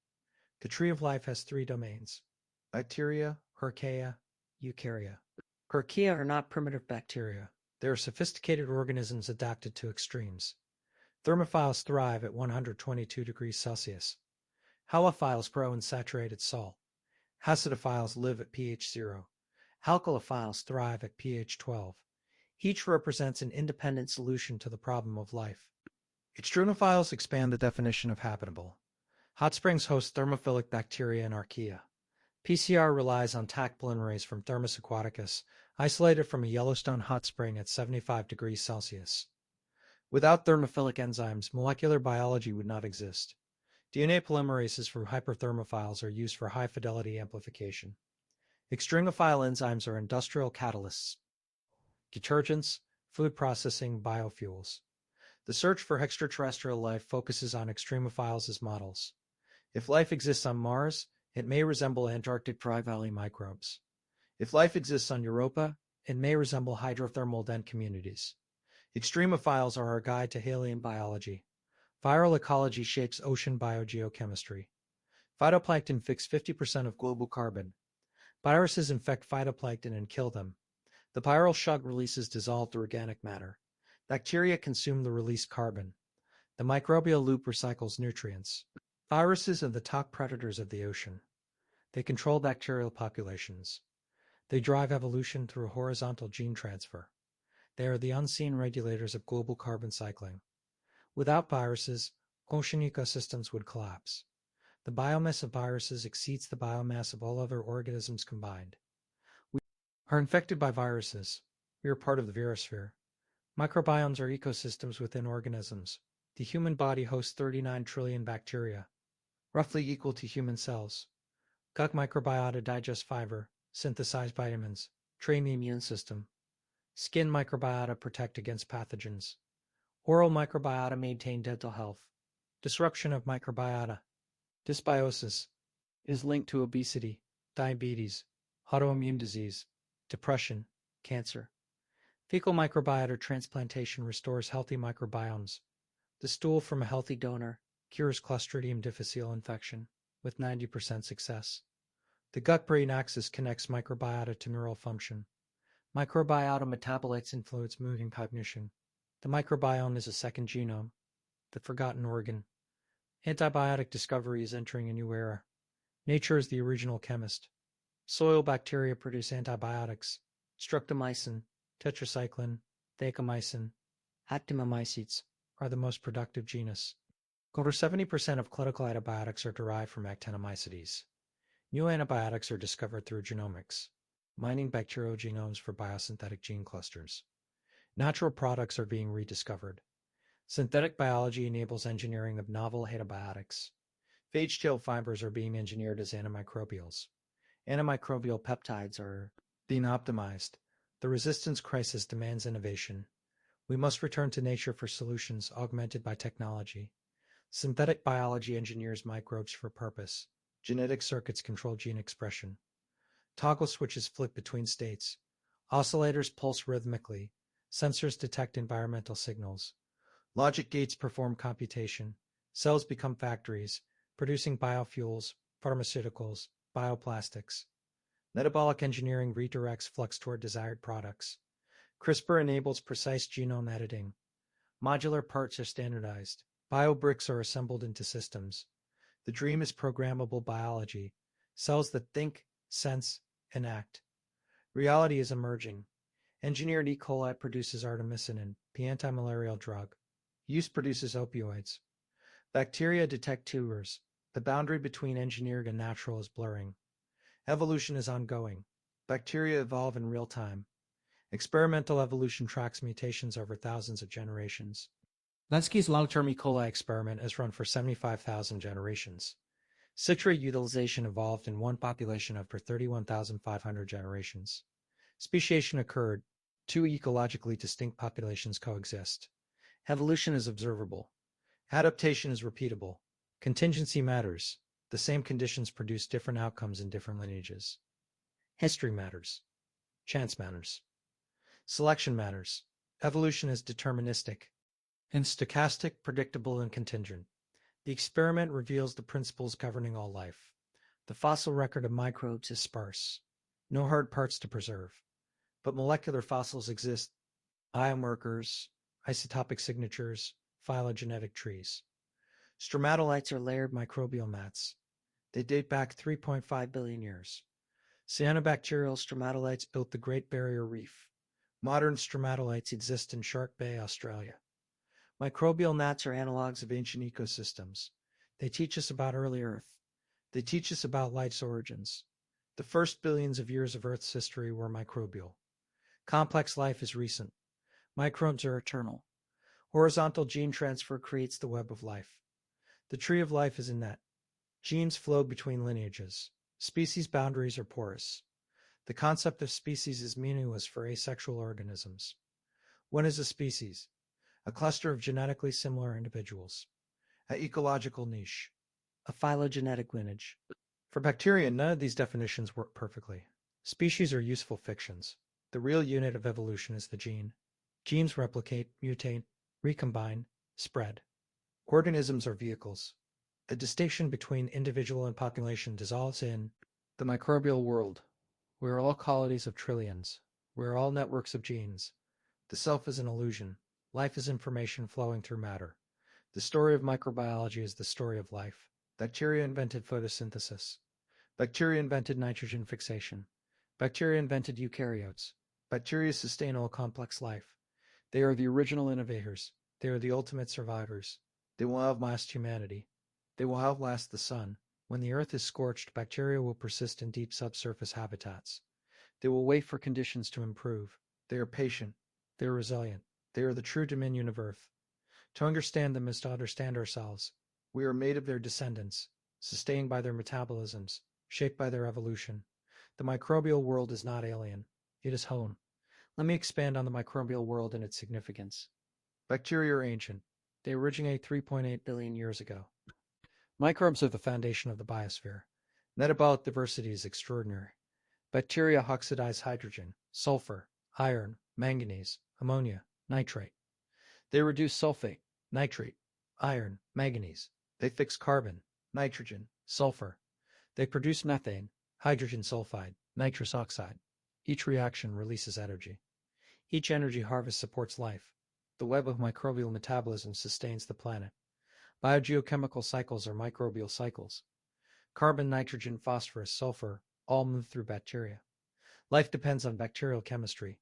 The tree of life has 3 domains: bacteria, archaea, eukarya. Archaea are not primitive bacteria. They are sophisticated organisms adapted to extremes. Thermophiles thrive at 122 degrees Celsius. Halophiles grow in saturated salt. Acidophiles live at pH 0. Alkalophiles thrive at pH 12. Each represents an independent solution to the problem of life. Extremophiles expand the definition of habitable. Hot springs host thermophilic bacteria and archaea. PCR relies on Taq polymerase from Thermus aquaticus, isolated from a Yellowstone hot spring at 75 degrees Celsius. Without thermophilic enzymes, molecular biology would not exist. DNA polymerases from hyperthermophiles are used for high-fidelity amplification. Extremophile enzymes are industrial catalysts, detergents, food processing, biofuels. The search for extraterrestrial life focuses on extremophiles as models. If life exists on Mars, it may resemble Antarctic dry valley microbes. If life exists on Europa, it may resemble hydrothermal dent communities. Extremophiles are our guide to alien biology. Viral ecology shapes ocean biogeochemistry. Phytoplankton fix 50% of global carbon. Viruses infect phytoplankton and kill them. The viral shock releases dissolved organic matter. Bacteria consume the released carbon. The microbial loop recycles nutrients. Viruses are the top predators of the ocean. They control bacterial populations. They drive evolution through horizontal gene transfer. They are the unseen regulators of global carbon cycling. Without viruses, ocean ecosystems would collapse. The biomass of viruses exceeds the biomass of all other organisms combined. We are infected by viruses. We are part of the virosphere. Microbiomes are ecosystems within organisms. The human body hosts 39 trillion bacteria, roughly equal to human cells. Gut microbiota digest fiber, synthesize vitamins, train the immune system. Skin microbiota protect against pathogens. Oral microbiota maintain dental health. Disruption of microbiota. Dysbiosis is linked to obesity, diabetes, autoimmune disease, depression, cancer. Fecal microbiota transplantation restores healthy microbiomes. The stool from a healthy donor cures Clostridium difficile infection with 90% success. The gut-brain axis connects microbiota to neural function. Microbiota metabolites influence mood and cognition. The microbiome is a second genome, the forgotten organ. Antibiotic discovery is entering a new era. Nature is the original chemist. Soil bacteria produce antibiotics. Streptomycin, tetracycline, vancomycin, actinomycetes are the most productive genus. Over 70% of clinical antibiotics are derived from actinomycetes. New antibiotics are discovered through genomics, mining bacterial genomes for biosynthetic gene clusters. Natural products are being rediscovered. Synthetic biology enables engineering of novel antibiotics. Phage tail fibers are being engineered as antimicrobials. Antimicrobial peptides are being optimized. The resistance crisis demands innovation. We must return to nature for solutions augmented by technology. Synthetic biology engineers microbes for purpose. Genetic circuits control gene expression. Toggle switches flick between states. Oscillators pulse rhythmically. Sensors detect environmental signals. Logic gates perform computation. Cells become factories, producing biofuels, pharmaceuticals, bioplastics. Metabolic engineering redirects flux toward desired products. CRISPR enables precise genome editing. Modular parts are standardized. Biobricks are assembled into systems. The dream is programmable biology, cells that think, sense, and act. Reality is emerging. Engineered E. coli produces artemisinin, the anti-malarial drug. Yeast produces opioids. Bacteria detect tumors. The boundary between engineered and natural is blurring. Evolution is ongoing. Bacteria evolve in real time. Experimental evolution tracks mutations over thousands of generations. Lenski's long-term E. coli experiment has run for 75,000 generations. Citrate utilization evolved in one population over 31,500 generations. Speciation occurred. Two ecologically distinct populations coexist. Evolution is observable. Adaptation is repeatable. Contingency matters. The same conditions produce different outcomes in different lineages. History matters. Chance matters. Selection matters. Evolution is deterministic and stochastic, predictable, and contingent. The experiment reveals the principles governing all life. The fossil record of microbes is sparse. No hard parts to preserve. But molecular fossils exist. Ion markers, isotopic signatures, phylogenetic trees. Stromatolites are layered microbial mats. They date back 3.5 billion years. Cyanobacterial stromatolites built the Great Barrier Reef. Modern stromatolites exist in Shark Bay, Australia. Microbial gnats are analogs of ancient ecosystems. They teach us about early Earth. They teach us about life's origins. The first billions of years of Earth's history were microbial. Complex life is recent. Microbes are eternal. Horizontal gene transfer creates the web of life. The tree of life is a net. Genes flow between lineages. Species boundaries are porous. The concept of species is meaningless for asexual organisms. What is a species? A cluster of genetically similar individuals. An ecological niche. A phylogenetic lineage. For bacteria, none of these definitions work perfectly. Species are useful fictions. The real unit of evolution is the gene. Genes replicate, mutate, recombine, spread. Organisms are vehicles. The distinction between individual and population dissolves in the microbial world. We are all colonies of trillions. We're all networks of genes. The self is an illusion. Life is information flowing through matter. The story of microbiology is the story of life. Bacteria invented photosynthesis. Bacteria invented nitrogen fixation. Bacteria invented eukaryotes. Bacteria sustain all complex life. They are the original innovators. They are the ultimate survivors. They will outlast humanity. They will outlast the sun. When the earth is scorched, bacteria will persist in deep subsurface habitats. They will wait for conditions to improve. They are patient. They are resilient. They are the true dominion of Earth. To understand them is to understand ourselves. We are made of their descendants, sustained by their metabolisms, shaped by their evolution. The microbial world is not alien. It is home. Let me expand on the microbial world and its significance. Bacteria are ancient. They originate 3.8 billion years ago. Microbes are the foundation of the biosphere. Metabolic diversity is extraordinary. Bacteria oxidize hydrogen, sulfur, iron, manganese, ammonia, nitrate. They reduce sulfate, nitrate, iron, manganese. They fix carbon, nitrogen, sulfur. They produce methane, hydrogen sulfide, nitrous oxide. Each reaction releases energy. Each energy harvest supports life. The web of microbial metabolism sustains the planet. Biogeochemical cycles are microbial cycles. Carbon, nitrogen, phosphorus, sulfur all move through bacteria. Life depends on bacterial chemistry.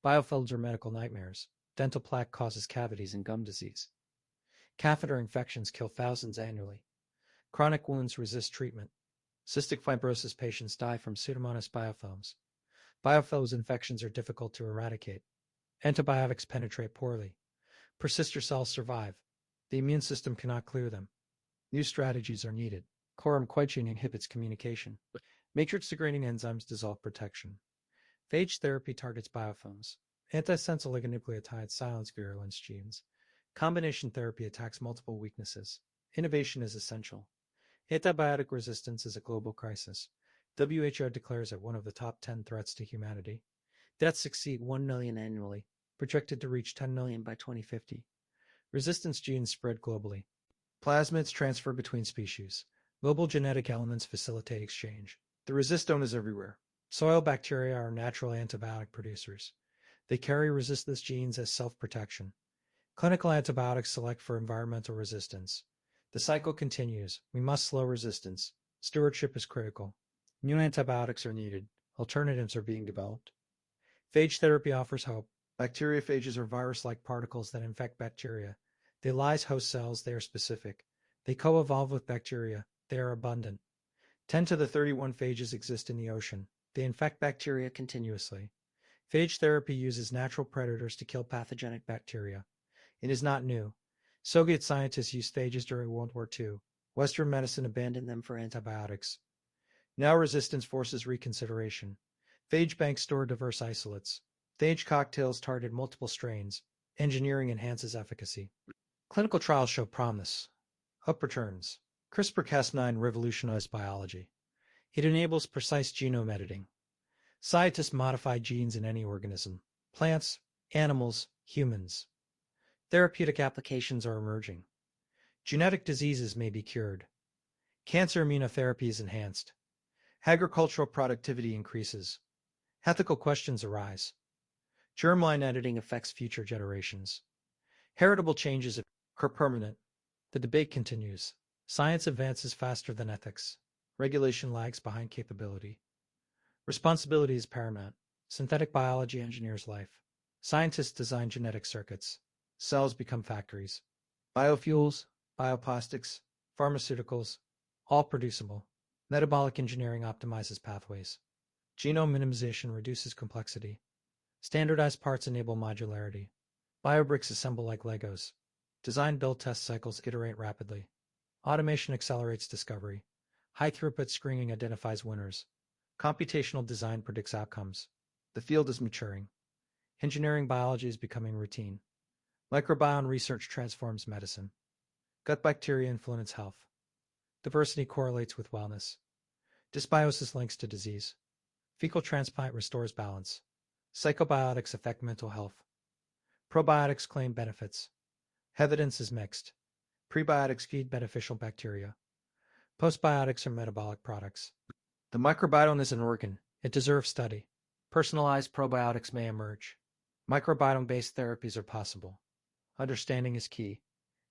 Biofilms are medical nightmares. Dental plaque causes cavities and gum disease. Catheter infections kill thousands annually. Chronic wounds resist treatment. Cystic fibrosis patients die from Pseudomonas biofilms. Biofilms infections are difficult to eradicate. Antibiotics penetrate poorly. Persister cells survive. The immune system cannot clear them. New strategies are needed. Quorum quenching inhibits communication. Matrix-degrading enzymes dissolve protection. Phage therapy targets biofilms. Antisense oligonucleotides silence virulence genes. Combination therapy attacks multiple weaknesses. Innovation is essential. Antibiotic resistance is a global crisis. WHO declares it one of the top 10 threats to humanity. Deaths exceed 1 million annually, projected to reach 10 million by 2050. Resistance genes spread globally. Plasmids transfer between species. Mobile genetic elements facilitate exchange. The resistome is everywhere. Soil bacteria are natural antibiotic producers. They carry resistance genes as self-protection. Clinical antibiotics select for environmental resistance. The cycle continues. We must slow resistance. Stewardship is critical. New antibiotics are needed. Alternatives are being developed. Phage therapy offers hope. Bacteriophages are virus-like particles that infect bacteria. They lyse host cells. They are specific. They co-evolve with bacteria. They are abundant. 10 to the 31 phages exist in the ocean. They infect bacteria continuously. Phage therapy uses natural predators to kill pathogenic bacteria. It is not new. Soviet scientists used phages during World War II. Western medicine abandoned them for antibiotics. Now resistance forces reconsideration. Phage banks store diverse isolates. Phage cocktails target multiple strains. Engineering enhances efficacy. Clinical trials show promise. Up returns. CRISPR-Cas9 revolutionized biology. It enables precise genome editing. Scientists modify genes in any organism. Plants, animals, humans. Therapeutic applications are emerging. Genetic diseases may be cured. Cancer immunotherapy is enhanced. Agricultural productivity increases. Ethical questions arise. Germline editing affects future generations. Heritable changes are permanent. The debate continues. Science advances faster than ethics. Regulation lags behind capability. Responsibility is paramount. Synthetic biology engineers life. Scientists design genetic circuits. Cells become factories. Biofuels, bioplastics, pharmaceuticals, all producible. Metabolic engineering optimizes pathways. Genome minimization reduces complexity. Standardized parts enable modularity. Biobricks assemble like Legos. Design build test cycles iterate rapidly. Automation accelerates discovery. High-throughput screening identifies winners. Computational design predicts outcomes. The field is maturing. Engineering biology is becoming routine. Microbiome research transforms medicine. Gut bacteria influence health. Diversity correlates with wellness. Dysbiosis links to disease. Fecal transplant restores balance. Psychobiotics affect mental health. Probiotics claim benefits. Evidence is mixed. Prebiotics feed beneficial bacteria. Postbiotics are metabolic products. The microbiome is an organ. It deserves study. Personalized probiotics may emerge. Microbiome-based therapies are possible. Understanding is key.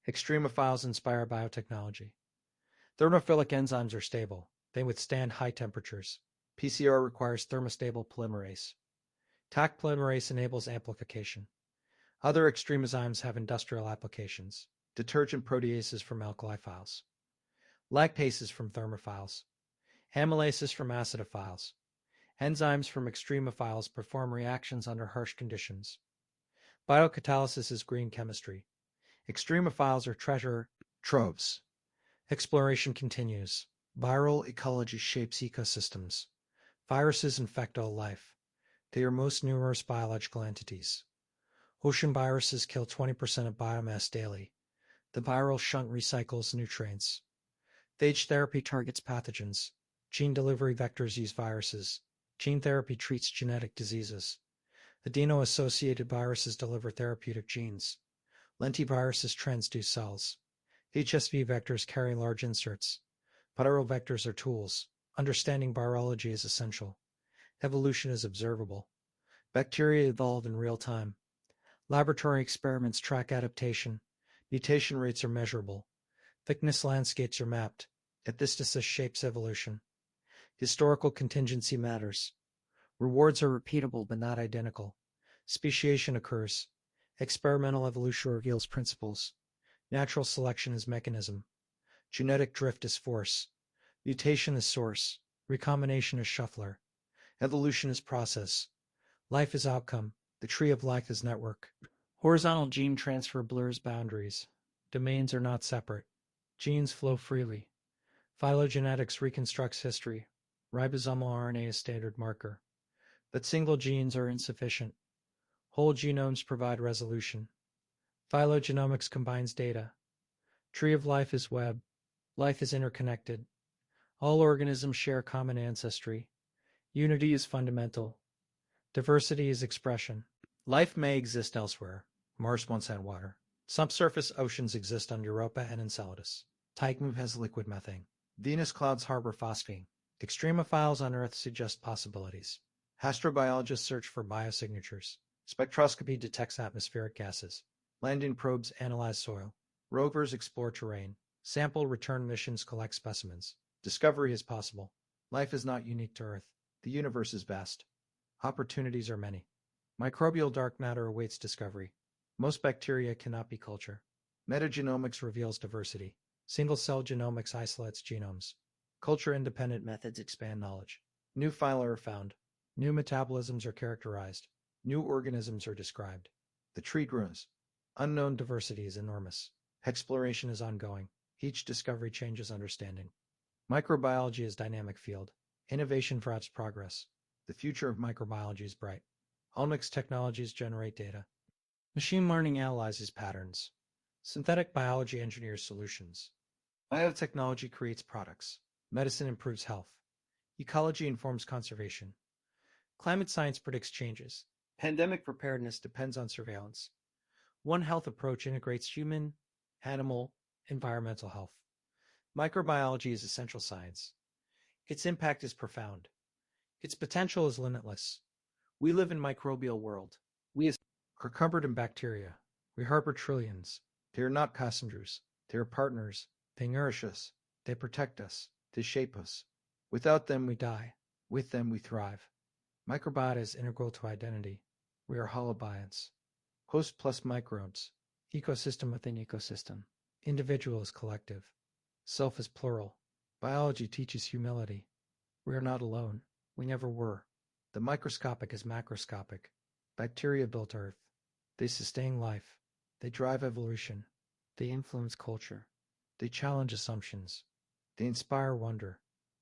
Extremophiles inspire biotechnology. Thermophilic enzymes are stable. They withstand high temperatures. PCR requires thermostable polymerase. Taq polymerase enables amplification. Other extremozymes have industrial applications. Detergent proteases from alkali files. Lactases from thermophiles. Amylases from acidophiles. Enzymes from extremophiles perform reactions under harsh conditions. Biocatalysis is green chemistry. Extremophiles are treasure troves. Exploration continues. Viral ecology shapes ecosystems. Viruses infect all life. They are most numerous biological entities. Ocean viruses kill 20% of biomass daily. The viral shunt recycles nutrients. Phage therapy targets pathogens. Gene delivery vectors use viruses. Gene therapy treats genetic diseases. Adeno-associated viruses deliver therapeutic genes. Lentiviruses transduce cells. HSV vectors carry large inserts. Viral vectors are tools. Understanding virology is essential. Evolution is observable. Bacteria evolve in real time. Laboratory experiments track adaptation. Mutation rates are measurable. Thickness landscapes are mapped. Ethicity shapes evolution. Historical contingency matters. Rewards are repeatable but not identical. Speciation occurs. Experimental evolution reveals principles. Natural selection is mechanism. Genetic drift is force. Mutation is source. Recombination is shuffler. Evolution is process. Life is outcome. The tree of life is network. Horizontal gene transfer blurs boundaries. Domains are not separate. Genes flow freely. Phylogenetics reconstructs history. Ribosomal RNA is standard marker. But single genes are insufficient. Whole genomes provide resolution. Phylogenomics combines data. Tree of life is web. Life is interconnected. All organisms share common ancestry. Unity is fundamental. Diversity is expression. Life may exist elsewhere. Mars once had water. Subsurface oceans exist on Europa and Enceladus. Tyche has liquid methane. Venus clouds harbor phosphine. Extremophiles on Earth suggest possibilities. Astrobiologists search for biosignatures. Spectroscopy detects atmospheric gases. Landing probes analyze soil. Rovers explore terrain. Sample return missions collect specimens. Discovery is possible. Life is not unique to Earth. The universe is vast. Opportunities are many. Microbial dark matter awaits discovery. Most bacteria cannot be culture. Metagenomics reveals diversity. Single-cell genomics isolates genomes. Culture-independent methods expand knowledge. New phyla are found. New metabolisms are characterized. New organisms are described. The tree grows. Unknown diversity is enormous. Exploration is ongoing. Each discovery changes understanding. Microbiology is a dynamic field. Innovation drives progress. The future of microbiology is bright. Omics technologies generate data. Machine learning analyzes patterns. Synthetic biology engineers solutions. Biotechnology creates products. Medicine improves health. Ecology informs conservation. Climate science predicts changes. Pandemic preparedness depends on surveillance. One Health approach integrates human, animal, environmental health. Microbiology is essential science. Its impact is profound. Its potential is limitless. We live in microbial world. We are covered in bacteria. We harbor trillions. They are not passengers. They are partners. They nourish us. They protect us. They shape us. Without them, we die. With them, we thrive. Microbiota is integral to identity. We are holobionts. Host plus microbes. Ecosystem within ecosystem. Individual is collective. Self is plural. Biology teaches humility. We are not alone. We never were. The microscopic is macroscopic. Bacteria built Earth. They sustain life. They drive evolution. They influence culture. They challenge assumptions. They inspire wonder.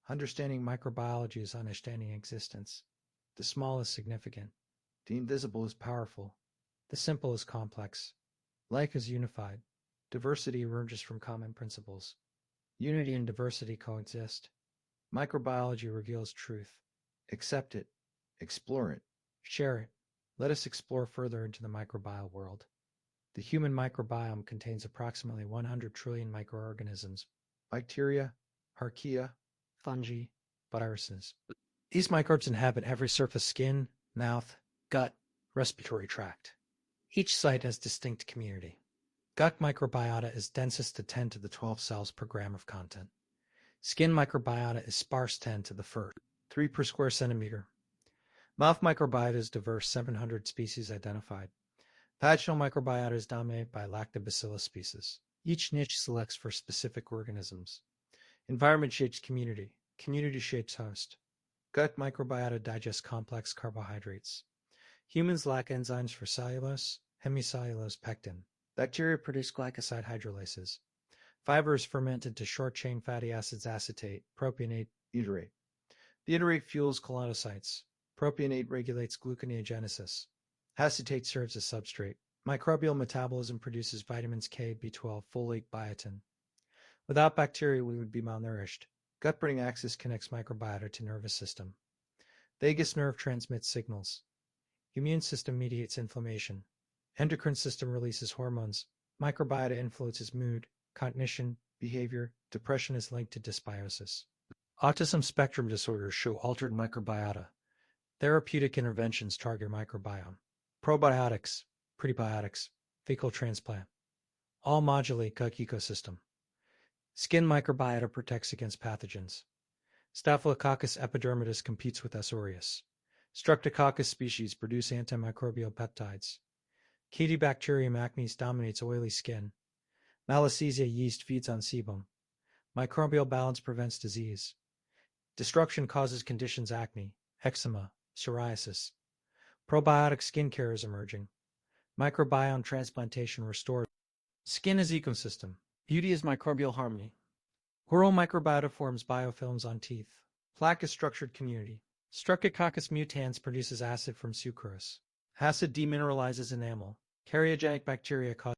Understanding microbiology is understanding existence. The small is significant. The invisible is powerful. The simple is complex. Life is unified. Diversity emerges from common principles. Unity and diversity coexist. Microbiology reveals truth. Accept it. Explore it. Share it. Let us explore further into the microbial world. The human microbiome contains approximately 100 trillion microorganisms, bacteria, archaea, fungi, viruses. These microbes inhabit every surface skin, mouth, gut, respiratory tract. Each site has distinct community. Gut microbiota is densest to 10 to the 12 cells per gram of content. Skin microbiota is sparse 10 to the 1st, 3 per square centimeter. Mouth microbiota is diverse, 700 species identified. Vaginal microbiota is dominated by lactobacillus species. Each niche selects for specific organisms. Environment shapes community. Community shapes host. Gut microbiota digests complex carbohydrates. Humans lack enzymes for cellulose, hemicellulose, pectin. Bacteria produce glycoside hydrolases. Fiber is fermented to short-chain fatty acids acetate, propionate, butyrate. Butyrate fuels colonocytes. Propionate regulates gluconeogenesis. Acetate serves as substrate. Microbial metabolism produces vitamins K, B12, folate, biotin. Without bacteria, we would be malnourished. Gut-brain axis connects microbiota to nervous system. Vagus nerve transmits signals. Immune system mediates inflammation. Endocrine system releases hormones. Microbiota influences mood, cognition, behavior. Depression is linked to dysbiosis. Autism spectrum disorders show altered microbiota. Therapeutic interventions target microbiome. Probiotics, prebiotics, fecal transplant. All modulate gut ecosystem. Skin microbiota protects against pathogens. Staphylococcus epidermidis competes with S. aureus. Streptococcus species produce antimicrobial peptides. Ketibacterium acnes dominates oily skin. Malassezia yeast feeds on sebum. Microbial balance prevents disease. Disruption causes conditions acne, eczema, psoriasis. Probiotic skincare is emerging. Microbiome transplantation restores. Skin is ecosystem. Beauty is microbial harmony. Oral microbiota forms biofilms on teeth. Plaque is structured community. Streptococcus mutans produces acid from sucrose. Acid demineralizes enamel. Karyogenic bacteria cause